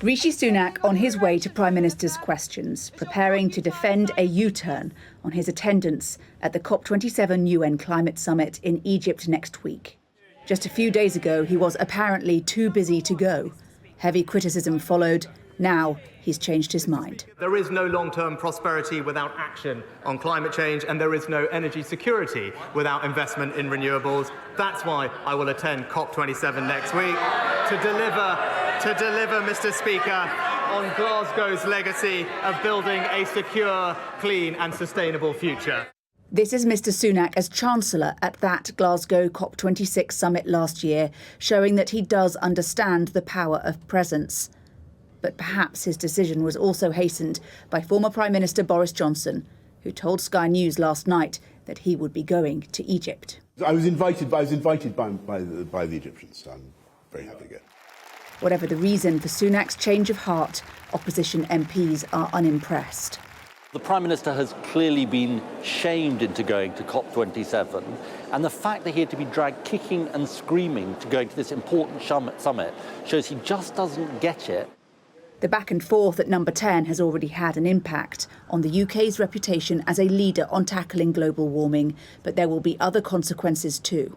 Rishi Sunak on his way to Prime Minister's questions, preparing to defend a U-turn on his attendance at the COP27 UN Climate Summit in Egypt next week. Just a few days ago, he was apparently too busy to go. Heavy criticism followed. Now he's changed his mind. There is no long-term prosperity without action on climate change, and there is no energy security without investment in renewables. That's why I will attend COP27 next week to deliver, Mr. Speaker, on Glasgow's legacy of building a secure, clean and sustainable future. This is Mr. Sunak as Chancellor at that Glasgow COP26 summit last year, showing that he does understand the power of presence. But perhaps his decision was also hastened by former Prime Minister Boris Johnson, who told Sky News last night that he would be going to Egypt. I was invited by the Egyptians, so I'm very happy to go. Whatever the reason for Sunak's change of heart, opposition MPs are unimpressed. The Prime Minister has clearly been shamed into going to COP27, and the fact that he had to be dragged kicking and screaming to going to this important summit shows he just doesn't get it. The back and forth at number 10 has already had an impact on the UK's reputation as a leader on tackling global warming, but there will be other consequences too.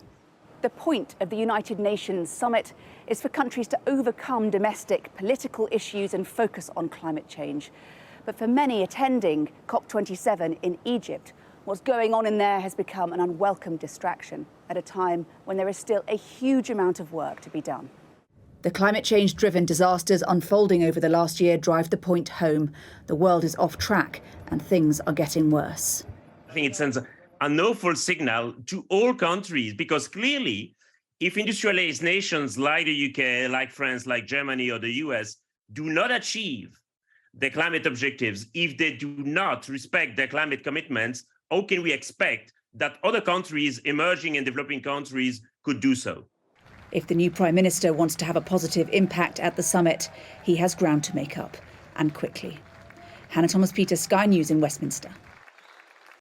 The point of the United Nations summit is for countries to overcome domestic political issues and focus on climate change. But for many attending COP27 in Egypt, what's going on in there has become an unwelcome distraction at a time when there is still a huge amount of work to be done. The climate change-driven disasters unfolding over the last year drive the point home. The world is off track and things are getting worse. I think it sends an awful signal to all countries, because clearly, if industrialized nations like the UK, like France, like Germany or the US do not achieve their climate objectives, if they do not respect their climate commitments, how can we expect that other countries, emerging and developing countries, could do so? If the new Prime Minister wants to have a positive impact at the summit, he has ground to make up, and quickly. Hannah Thomas-Peters, Sky News in Westminster.